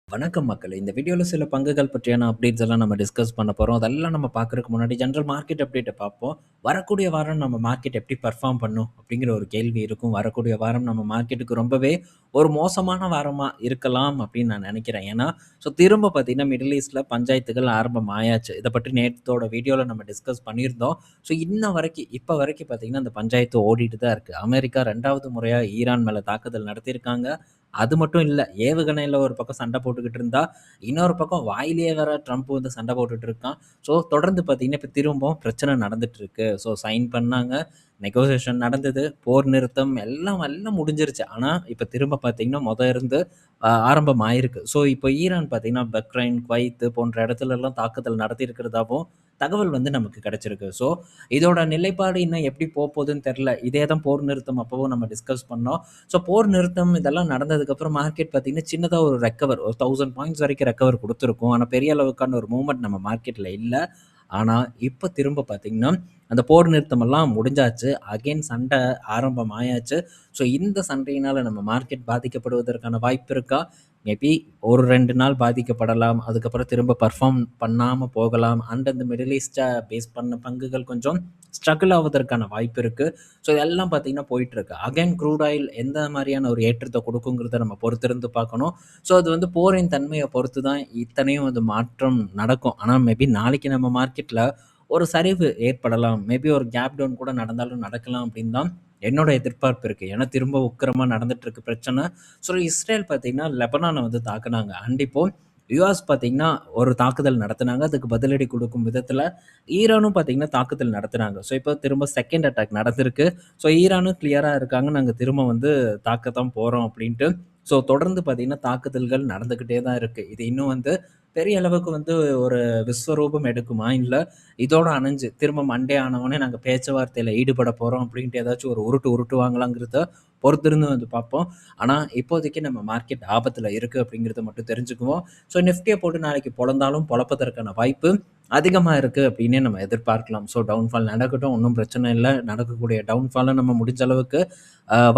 வணக்கம் மக்களே. இந்த வீடியோல சில பங்குகள் பற்றியான அப்டேட்ஸ் எல்லாம் நம்ம டிஸ்கஸ் பண்ண போறோம். அதெல்லாம் நம்ம பார்க்கறதுக்கு முன்னாடி ஜெனரல் மார்க்கெட் அப்டேட்ட பார்ப்போம். வரக்கூடிய வாரம் நம்ம மார்க்கெட் எப்படி பெர்ஃபார்ம் பண்ணும்? அப்படிங்கிற ஒரு கேள்வி இருக்கும். வரக்கூடிய வாரம் நம்ம மார்க்கெட்டுக்கு ரொம்பவே ஒரு மோசமான வாரமா இருக்கலாம் அப்படின்னு நான் நினைக்கிறேன். ஏன்னா, திரும்ப பார்த்தீங்கன்னா, மிடில் ஈஸ்ட்ல பஞ்சாயத்துகள் ஆரம்பம் ஆயாச்சு. இத பற்றி நேத்தோட வீடியோல நம்ம டிஸ்கஸ் பண்ணியிருந்தோம். இன்ன வரைக்கும் இப்ப வரைக்கும் பார்த்தீங்கன்னா, அந்த பஞ்சாயத்து ஓடிட்டு தான் இருக்கு. அமெரிக்கா 2வது முறையா ஈரான் மேல தாக்குதல் நடத்தியிருக்காங்க. அது மட்டும் இல்ல. ஏவுகணையில ஒரு பக்கம் சண்டை போட்டுக்கிட்டு இருந்தா, இன்னொரு பக்கம் வாயிலேயே வேற ட்ரம்ப் வந்து சண்டை போட்டுட்டு இருக்கான். தொடர்ந்து பார்த்தீங்கன்னா, இப்ப திரும்பவும் பிரச்சனை நடந்துட்டு இருக்கு. சைன் பண்ணாங்க. நெகோசியேஷன் நடந்தது. போர் நிறுத்தம் எல்லாம் எல்லாம் முடிஞ்சிருச்சு. ஆனா, இப்ப திரும்ப பார்த்தீங்கன்னா, இருந்து ஆரம்பம் ஆயிருக்கு. இப்ப ஈரான் பார்த்தீங்கன்னா, பக்ரைன், குவைத் போன்ற இடத்துலலாம் தாக்குதல் நடத்தியிருக்கிறதாவும் தகவல் வந்து நமக்கு கிடைச்சிருக்கு. இதோட நிலைப்பாடு இன்னும் எப்படி போப்போதுன்னு தெரியல. இதே தான் போர் நிறுத்தம் அப்பவும் நம்ம டிஸ்கஸ் பண்ணோம். போர் நிறுத்தம் இதெல்லாம் நடந்ததுக்கப்புறம் மார்க்கெட் பார்த்தீங்கன்னா, சின்னதா ஒரு ரெக்கவர் ஒரு 1000 பாயிண்ட்ஸ் வரைக்கும் ரெக்கவர் குடுத்துருக்கும். ஆனா, பெரிய அளவுக்கான ஒரு மூவ்மெண்ட் நம்ம மார்க்கெட்ல இல்ல. ஆனா, இப்ப திரும்ப பார்த்தீங்கன்னா, அந்த போர் நிறுத்தமெல்லாம் முடிஞ்சாச்சு. அகைன் சண்டை ஆரம்பம் ஆயாச்சு. இந்த சண்டையினால நம்ம மார்க்கெட் பாதிக்கப்படுவதற்கான வாய்ப்பு இருக்கா? மேபி ஒரு 2 நாள் பாதிக்கப்படலாம். அதுக்கப்புறம் திரும்ப பெர்ஃபார்ம் பண்ணாம போகலாம். அந்த மிடில் ஈஸ்ட்ட பேஸ் பண்ண பங்குகள் கொஞ்சம் ஸ்ட்ரகிள் ஆவதற்கான வாய்ப்பு இருக்கு. இதெல்லாம் பார்த்தீங்கன்னா போயிட்டுருக்கு. அகைன் க்ரூட் ஆயில் எந்த மாரியான ஒரு ஏற்றத்த குடுக்குங்கிறத நம்ம பொறுத்திருந்து பார்க்கணும். அது வந்து போரின் தன்மைய பொறுத்து தான் இத்தனையும் வந்து மாற்றம் நடக்கும். ஆனா மேபி நாளைக்கு நம்ம மார்க்கெட்ல ஒரு சரிவு ஏற்படலாம். மேபி ஒரு கேப் டவுன் கூட நடந்தாலும் நடக்கலாம் அப்படின்னு தான் என்னோட எதிர்பார்ப்பு இருக்கு. ஏன்னா திரும்ப உக்கிரமா நடந்துட்டு இருக்கு பிரச்சனை. இஸ்ரேல் பார்த்தீங்கன்னா, லெபனான வந்து தாக்குனாங்க. அண்ட் இப்போ யுஎஸ் பார்த்தீங்கன்னா, ஒரு தாக்குதல் நடத்துனாங்க. அதுக்கு பதிலடி குடுக்கும் விதத்தில ஈரானும் பார்த்தீங்கன்னா, தாக்குதல் நடத்துனாங்க. இப்போ திரும்ப செகண்ட் அட்டாக் நடந்திருக்கு. ஈரானும் கிளியரா இருக்காங்க. நாங்க திரும்ப வந்து தாக்கத்தான் போறோம் அப்படின்ட்டு. தொடர்ந்து பார்த்தீங்கன்னா, தாக்குதல்கள் நடந்துகிட்டே தான் இருக்கு. இது இன்னும் வந்து பெரிய அளவுக்கு வந்து ஒரு விஸ்வரூபம் எடுக்குமா? இல்ல இதோட அணைஞ்சு திரும்ப மண்டே ஆனவுனே நாங்க பேச்சுவார்த்தையில ஈடுபட போறோம் அப்படின்ட்டு ஏதாச்சும் ஒரு உருட்டுவாங்களாங்கிறத பொறுத்திருந்து வந்து பார்ப்போம். ஆனா, இப்போதைக்கு நம்ம மார்க்கெட் ஆபத்துல இருக்கு அப்படிங்கிறத மட்டும் தெரிஞ்சுக்குவோம். நிஃப்டிய போட்டு நாளைக்கு பொளந்தாலும் பொளப்பதற்கான வாய்ப்பு அதிகமா இருக்கு அப்படின்னே நம்ம எதிர்பார்க்கலாம். டவுன்ஃபால் நடக்கட்டும். ஒண்ணும் பிரச்சனை இல்ல. நடக்கக்கூடிய டவுன்ஃபால நம்ம முடிஞ்ச அளவுக்கு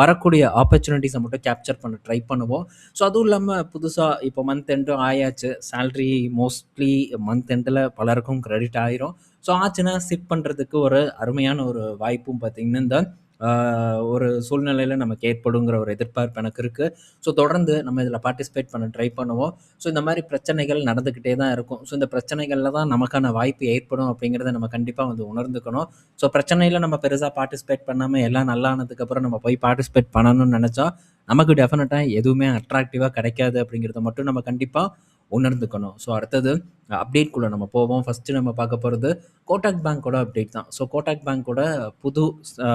வரக்கூடிய ஆப்பர்ச்சுனிட்டீஸ மட்டும் கேப்சர் பண்ண ட்ரை பண்ணுவோம். அதுவும் இல்லாம புதுசா இப்போ மந்த் எண்டும் ஆயாச்சு. சேலரி மோஸ்ட்லி மந்த் எண்டுல பலருக்கும் கிரெடிட் ஆயிரும். ஆச்சுன்னா சிப் பண்றதுக்கு ஒரு அருமையான ஒரு வாய்ப்பும் பார்த்தீங்கன்னா, இந்த ஆ ஒரு சூழ்நிலையில நமக்கு ஏற்படுங்கிற ஒரு எதிர்பார்ப்பு எனக்கு இருக்கு. தொடர்ந்து நம்ம இதில பார்ட்டிசிபேட் பண்ண ட்ரை பண்ணுவோம். இந்த மாரி பிரச்சனைகள் நடந்துக்கிட்டே தான் இருக்கும். இந்த பிரச்சனைகள்ல தான் நமக்கான வாய்ப்பு ஏற்படும் அப்படிங்கிறத நம்ம கண்டிப்பா வந்து உணர்ந்துக்கணும். பிரச்சனையில நம்ம பெருசா பார்ட்டிசிபேட் பண்ணாம எல்லாம் நல்லா ஆனதுக்கப்புறம் நம்ம போய் பார்ட்டிசிபேட் பண்ணணும்னு நெனச்சா, நமக்கு டெஃபினட்டா எதுவுமே அட்ராக்டிவா கிடைக்காது அப்படிங்கிறத மட்டும் நம்ம கண்டிப்பா உணர்ந்துக்கணும். அடுத்தது அப்டேட்குள்ள நம்ம போவோம். ஃபர்ஸ்ட்டு நம்ம பார்க்க போறது கோட்டக் பேங்கோட அப்டேட் தான். கோட்டக் பேங்கோட புது அ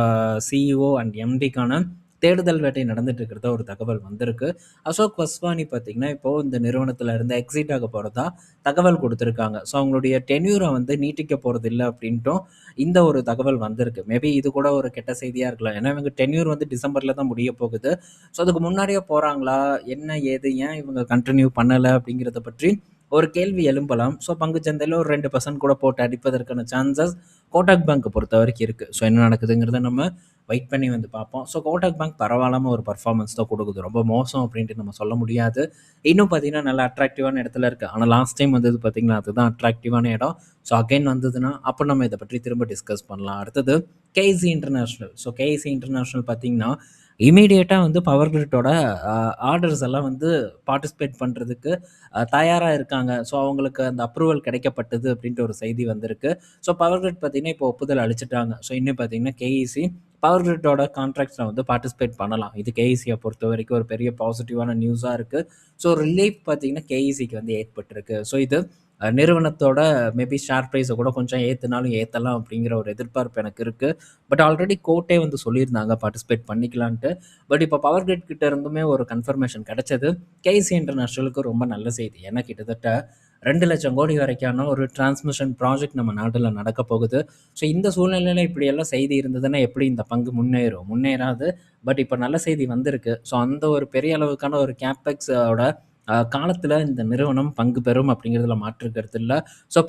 சிஇஓ அண்ட் எம்டிக்கான தேடுதல் வேட்டை நடந்துட்டு இருக்கிறதா ஒரு தகவல் வந்திருக்கு. அசோக் வஸ்வானி பார்த்தீங்கன்னா, இப்போ இந்த நிறுவனத்தில இருந்து எக்ஸிட் ஆக போறதா தகவல் குடுத்திருக்காங்க. அவங்களுடைய டென்யூர வந்து நீட்டிக்க போறதில்ல அப்படின்ட்டும் இந்த ஒரு தகவல் வந்திருக்கு. மேபி இது கூட ஒரு கெட்ட செய்தியா இருக்கலாம். ஏன்னா இவங்க டென்யூர் வந்து டிசம்பர்ல தான் முடிய போகுது. அதுக்கு முன்னாடியே போறாங்களா? என்ன ஏது? ஏன் இவங்க கன்டின்யூ பண்ணல? அப்படிங்கிறத பற்றி ஒரு கேள்வி எழும்பலாம். பங்குச் சந்தையில ஒரு 2% கூட போட்டு அடிப்பதற்கான சான்சஸ் கோட்டக் பேங்க்க பொறுத்தவரைக்கும் இருக்கு. என்ன நடக்குதுங்கிறத நம்ம வெயிட் பண்ணி வந்து பார்ப்போம். கோட்டக் பேங்க் பரவாயில்லாம ஒரு பெர்ஃபார்மன்ஸ் தான் குடுக்குது. ரொம்ப மோசம் அப்படின்ட்டு நம்ம சொல்ல முடியாது. இன்னும் பார்த்தீங்கன்னா, நல்ல அட்ராக்டிவான இடத்துல இருக்கு. ஆனா லாஸ்ட் டைம் வந்தது பார்த்தீங்கன்னா, அதுதான் அட்ராக்டிவான இடம். அகைன் வந்ததுன்னா, அப்ப நம்ம இத பற்றி திரும்ப டிஸ்கஸ் பண்ணலாம். அடுத்தது கேசி இன்டர்நேஷனல். கேசி இன்டர்நேஷனல் பார்த்தீங்கன்னா, இம்மீடியட்டா வந்து பவர் கிரிட்டோட அ ஆர்டர்ஸ் எல்லாம் வந்து பார்ட்டிசிபேட் பண்றதுக்கு தயாரா இருக்காங்க. அவங்களுக்கு அந்த அப்ரூவல் கிடைக்கப்பட்டது அப்படின்ட்டு ஒரு செய்தி வந்திருக்கு. பவர் கிரிட் பார்த்தீங்கன்னா, இப்போ ஒப்புதல் அளிச்சுட்டாங்க. இன்னும் பார்த்தீங்கன்னா, கேஇசி பவர் கிரிட்டோட கான்ட்ராக்ட்ஸ்ல வந்து பார்ட்டிசிபேட் பண்ணலாம். இது கேஇசிய பொறுத்தவரைக்கும் ஒரு பெரிய பாசிட்டிவான நியூஸா இருக்கு. ரிலீஃப் பார்த்தீங்கன்னா, கேஇசிக்கு வந்து ஏற்பட்டிருக்கு. இது நிறுவனத்தோட மேபி ஷேர் பிரைஸ கூட கொஞ்சம் ஏத்துனாலும் ஏத்தலாம் அப்படிங்கிற ஒரு எதிர்பார்ப்பு எனக்கு இருக்கு. பட் ஆல்ரெடி கோர்ட்டே வந்து சொல்லியிருந்தாங்க பார்ட்டிசிபேட் பண்ணிக்கலான்ட்டு. பட் இப்போ பவர் கிரிட் கிட்ட இருந்துமே ஒரு கன்ஃபர்மேஷன் கிடைச்சது. கேசி இன்டர்நேஷனலுக்கு ரொம்ப நல்ல செய்தி. ஏன்னா கிட்டத்தட்ட 2,00,000 கோடி வரைக்கான ஒரு டிரான்ஸ்மிஷன் ப்ராஜெக்ட் நம்ம நாட்டுல நடக்க போகுது. இந்த சூழ்நிலையில இப்படியெல்லாம் செய்தி இருந்ததுன்னா எப்படி இந்த பங்கு முன்னேறும்? முன்னேறாது. பட் இப்ப நல்ல செய்தி வந்திருக்கு. அந்த ஒரு பெரிய அளவுக்கான ஒரு கேப்பெக்ஸ் ஓட காலத்துல இந்த நிறுவனம் பங்கு பெறும் அப்படிங்கிறதுல மாற்று கருத்து இல்ல.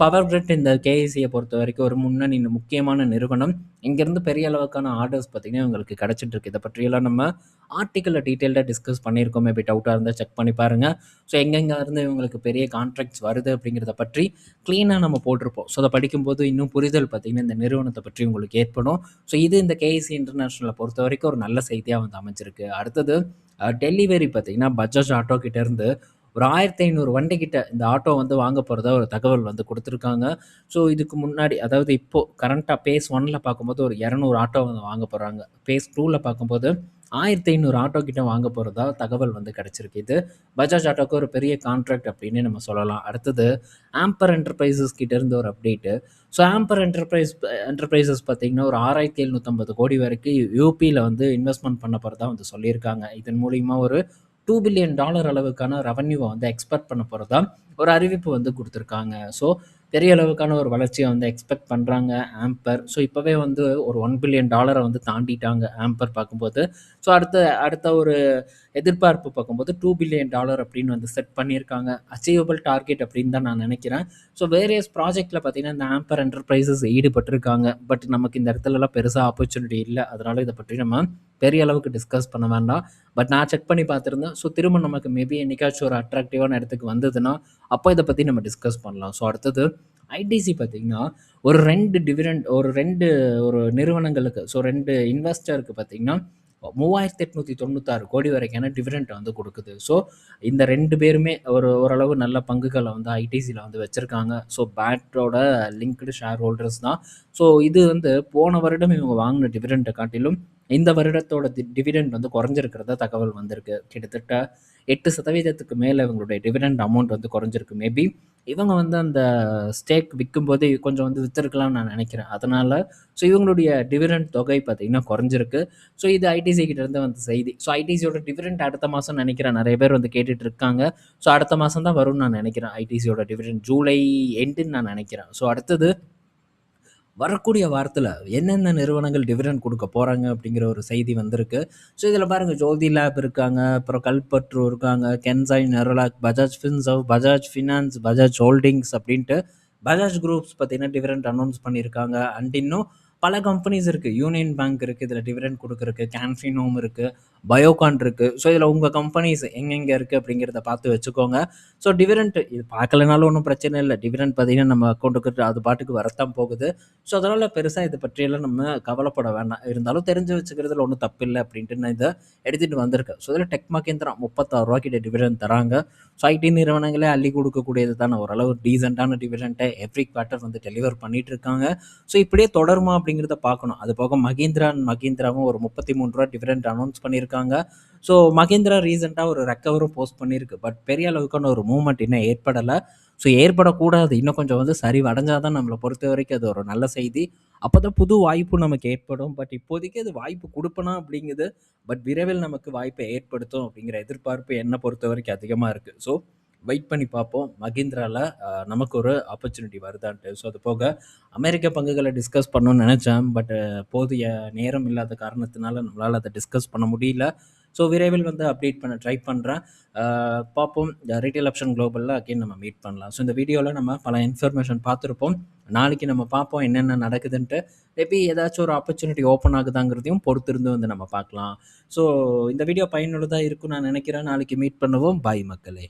பவர் கிரிட் இந்த கேஇசிய பொறுத்தவரைக்கும் ஒரு முன்னணி முக்கியமான நிறுவனம். இங்கேருந்து பெரிய அளவுக்கான ஆர்டர்ஸ் பார்த்தீங்கன்னா இவங்களுக்கு கிடச்சிட்டு இருக்கு. இதை பற்றியெல்லாம் நம்ம ஆர்டிக்கலில் டீட்டெயில்டாக டிஸ்கஸ் பண்ணியிருக்கோம். மேபி டவுட்டாக இருந்தால் செக் பண்ணி பாருங்கள். ஸோ எங்கெங்கே இருந்து இவங்களுக்கு பெரிய கான்ட்ராக்ட்ஸ் வருது அப்படிங்கிறத பற்றி க்ளீனாக நம்ம போட்டிருப்போம். ஸோ அதை படிக்கும்போது இன்னும் புரிதல் பார்த்தீங்கன்னா இந்த நிறுவனத்தை பற்றி உங்களுக்கு ஏற்படும். ஸோ இது இந்த கேஎஸ்சி இன்டர்நேஷ்னலை பொறுத்த வரைக்கும் ஒரு நல்ல செய்தியாக வந்து அமைஞ்சிருக்கு. அடுத்தது டெலிவரி பார்த்தீங்கன்னா பஜாஜ் ஆட்டோ கிட்டேருந்து ஒரு 1500 வண்டி கிட்ட இந்த ஆட்டோ வந்து வாங்க போகிறதா ஒரு தகவல் வந்து கொடுத்துருக்காங்க. ஸோ இதுக்கு முன்னாடி அதாவது இப்போது கரண்ட்டாக பேஸ் 1ல் பார்க்கும்போது ஒரு 200 ஆட்டோ வந்து வாங்க போகிறாங்க. பேஸ் 2ல் பார்க்கும்போது 1500 ஆட்டோ கிட்ட வாங்க போகிறதா தகவல் வந்து கிடச்சிருக்கு. இது பஜாஜ் ஆட்டோக்கு ஒரு பெரிய கான்ட்ராக்ட் அப்படின்னு நம்ம சொல்லலாம். அடுத்தது ஆம்பர் என்டர்பிரைசஸ் கிட்ட இருந்து ஒரு அப்டேட்டு. ஸோ ஆம்பர் என்டர்பிரைசஸ் பார்த்தீங்கன்னா ஒரு 6750 கோடி வரைக்கும் யூபியில் வந்து இன்வெஸ்ட்மெண்ட் பண்ண போகிறதா வந்து சொல்லியிருக்காங்க. இதன் மூலிமா ஒரு $2 பில்லியன் அளவுக்கான ரெவன்யூவை வந்து எக்ஸ்பெக்ட் பண்ண போகிறதா ஒரு அறிவிப்பு வந்து கொடுத்துருக்காங்க. ஸோ பெரிய அளவுக்கான ஒரு வளர்ச்சியை வந்து எக்ஸ்பெக்ட் பண்ணுறாங்க ஆம்பர். ஸோ இப்போவே வந்து ஒரு $1 பில்லியன் வந்து தாண்டிட்டாங்க ஆம்பர் பார்க்கும்போது. ஸோ அடுத்த ஒரு எதிர்பார்ப்பு பார்க்கும்போது $2 பில்லியன் அப்படின்னு வந்து செட் பண்ணியிருக்காங்க. அச்சீவபிள் டார்கெட் அப்படின்னு தான் நான் நினைக்கிறேன். ஸோ வேரியஸ் ப்ராஜெக்டில் பார்த்தீங்கன்னா இந்த ஆம்பர் என்டர்பிரைசஸ் ஈடுபட்டிருக்காங்க. பட் நமக்கு இந்த இடத்துலலாம் பெருசாக ஆப்பர்ச்சுனிட்டி இல்லை. அதனால் இதை பற்றி நம்ம பெரிய அளவுக்கு டிஸ்கஸ் பண்ண வேண்டாம். பட் நான் செக் பண்ணி பார்த்துருந்தேன். ஸோ திரும்ப நமக்கு மேபி என்னைக்காச்சும் ஒரு அட்ராக்டிவான இடத்துக்கு வந்ததுன்னா அப்போ இதை பற்றி நம்ம டிஸ்கஸ் பண்ணலாம். ஸோ அடுத்தது ஐடிசி பார்த்தீங்கன்னா ஒரு 2 ஒரு நிறுவனங்களுக்கு, ஸோ 2 இன்வெஸ்டருக்கு பார்த்தீங்கன்னா 3896 கோடி வரைக்கான டிவிடெண்ட் வந்து கொடுக்குது. ஸோ இந்த 2 பேருமே ஓரளவு நல்ல பங்குகளை வந்து ஐடிசியில் வந்து வச்சுருக்காங்க. ஸோ பேட்டோட லிங்க்டு ஷேர் ஹோல்டர்ஸ் தான். ஸோ இது வந்து போன வருடம் இவங்க வாங்கின டிவிடெண்ட்டை காட்டிலும் இந்த வருடத்தோட டிவிடெண்ட் வந்து குறைஞ்சிருக்கிறதா தகவல் வந்திருக்கு. கிட்டத்தட்ட 8% மேலே இவங்களுடைய டிவிடெண்ட் அமௌண்ட் வந்து குறைஞ்சிருக்கு. மேபி இவங்க வந்து அந்த ஸ்டேக் விற்கும்போது கொஞ்சம் வந்து விற்றுருக்கலாம்னு நான் நினைக்கிறேன். அதனால் ஸோ இவங்களுடைய டிவிடெண்ட் தொகை பார்த்திங்கன்னா குறைஞ்சிருக்கு. ஸோ இது ஐடிசி கிட்டேருந்து வந்து செய்தி. ஸோ ஐடிசியோட டிவிடெண்ட் அடுத்த மாதம் நினைக்கிறேன் நிறைய பேர் வந்து கேட்டுட்டு இருக்காங்க. ஸோ அடுத்த மாதம் தான் வரும்னு நான் நினைக்கிறேன். ஐடிசியோட டிவிடெண்ட் ஜூலை எண்டுன்னு நான் நினைக்கிறேன். ஸோ அடுத்தது வரக்கூடிய வாரத்தில் என்னென்ன நிறுவனங்கள் டிவிடெண்ட் கொடுக்க போகிறாங்க அப்படிங்கிற ஒரு செய்தி வந்திருக்கு. ஸோ இதில் பாருங்கள், ஜோதி லேப் இருக்காங்க, அப்புறம் கல்பற்று இருக்காங்க, கென்சாய் நெரோலாக், பஜாஜ் ஃபின்சர்வ், பஜாஜ் ஃபினான்ஸ், பஜாஜ் ஹோல்டிங்ஸ் அப்படின்ட்டு பஜாஜ் குரூப்ஸ் பார்த்தீங்கன்னா டிவிடெண்ட் அனௌன்ஸ் பண்ணியிருக்காங்க. அண்ட் இன்னும் பல கம்பெனிஸ் இருக்குது. யூனியன் பேங்க் இருக்குது இதில் டிவிடெண்ட் கொடுக்குறக்கு, கேன்ஃபினோம் இருக்குது, பயோகான் இருக்குது. ஸோ இதில் உங்கள் கம்பெனிஸ் எங்கெங்கே இருக்குது அப்படிங்கிறத பார்த்து வச்சுக்கோங்க. ஸோ டிவிடெண்ட் இது பார்க்கலனாலும் ஒன்றும் பிரச்சனை இல்லை. டிவிடெண்ட் பார்த்திங்கன்னா நம்ம அக்கௌண்ட்டுக்கு அது பாட்டுக்கு வரத்தான் போகுது. ஸோ அதனால் பெருசாக இதை பற்றியெல்லாம் நம்ம கவலைப்பட வேண்டாம். இருந்தாலும் தெரிஞ்சு வச்சுக்கிறதுல ஒன்றும் தப்பு இல்லை அப்படின்ட்டு நான் இதை எடுத்துகிட்டு வந்திருக்கேன். ஸோ இதில் டெக் மகேந்திரா 36 கிட்ட டிவிடெண்ட் தராங்க. ஸோ ஐடி நிறுவனங்களே அள்ளி கொடுக்கக்கூடியது தானே, ஓரளவு டீசெண்டான டிவிடெண்ட்டை எவ்ரி குவார்ட்டர் வந்து டெலிவர் பண்ணிட்டு இருக்காங்க. ஸோ இப்படியே தொடருமா அப்படிங்கிறத பார்க்கணும். அது போக மகேந்திராவும் ஒரு $33 டிவிடெண்ட் அனௌன்ஸ் பண்ணியிருக்காங்க. ஸோ மகேந்திரா ரீசெண்டாக ஒரு ரெக்கவரும் போஸ்ட் பண்ணியிருக்கு. பட் பெரிய அளவுக்கான ஒரு மூவ்மெண்ட் இன்னும் ஏற்படலை. ஸோ ஏற்படக்கூடாது. இன்னும் கொஞ்சம் வந்து சரிவடைஞ்சால் தான் நம்மளை பொறுத்த வரைக்கும் அது ஒரு நல்ல செய்தி. அப்போ தான் புது வாய்ப்பு நமக்கு ஏற்படும். பட் இப்போதைக்கு அது வாய்ப்பு கொடுப்பனா அப்படிங்குது. பட் விரைவில் நமக்கு வாய்ப்பை ஏற்படுத்தும் அப்படிங்கிற எதிர்பார்ப்பு என்னை பொறுத்த வரைக்கும் அதிகமாக இருக்குது. ஸோ வெயிட் பண்ணி பார்ப்போம் மகேந்திராவில் நமக்கு ஒரு ஆப்பர்ச்சுனிட்டி வருதான்ட்டு. ஸோ அது போக அமெரிக்க பங்குகளை டிஸ்கஸ் பண்ணணும்னு நினச்சேன். பட் போதிய நேரம் இல்லாத காரணத்தினால நம்மளால் அதை டிஸ்கஸ் பண்ண முடியல. ஸோ விரைவில் வந்து அப்டேட் பண்ண ட்ரை பண்ணுறேன். பார்ப்போம். ரீட்டைல் ஆப்ஷன் குளோபலில் அகைன் நம்ம மீட் பண்ணலாம். ஸோ இந்த வீடியோவில் நம்ம பல இன்ஃபர்மேஷன் பார்த்துருப்போம். நாளைக்கு நம்ம பார்ப்போம் என்னென்ன நடக்குதுன்ட்டு. மேபி ஏதாச்சும் ஒரு ஆப்பர்ச்சுனிட்டி ஓப்பன் ஆகுதாங்கிறதையும் பொறுத்திருந்து வந்து நம்ம பார்க்கலாம். ஸோ இந்த வீடியோ பயனுள்ளதாக இருக்கும்னு நான் நினைக்கிறேன். நாளைக்கு மீட் பண்ணுவோம். பாய் மக்களே.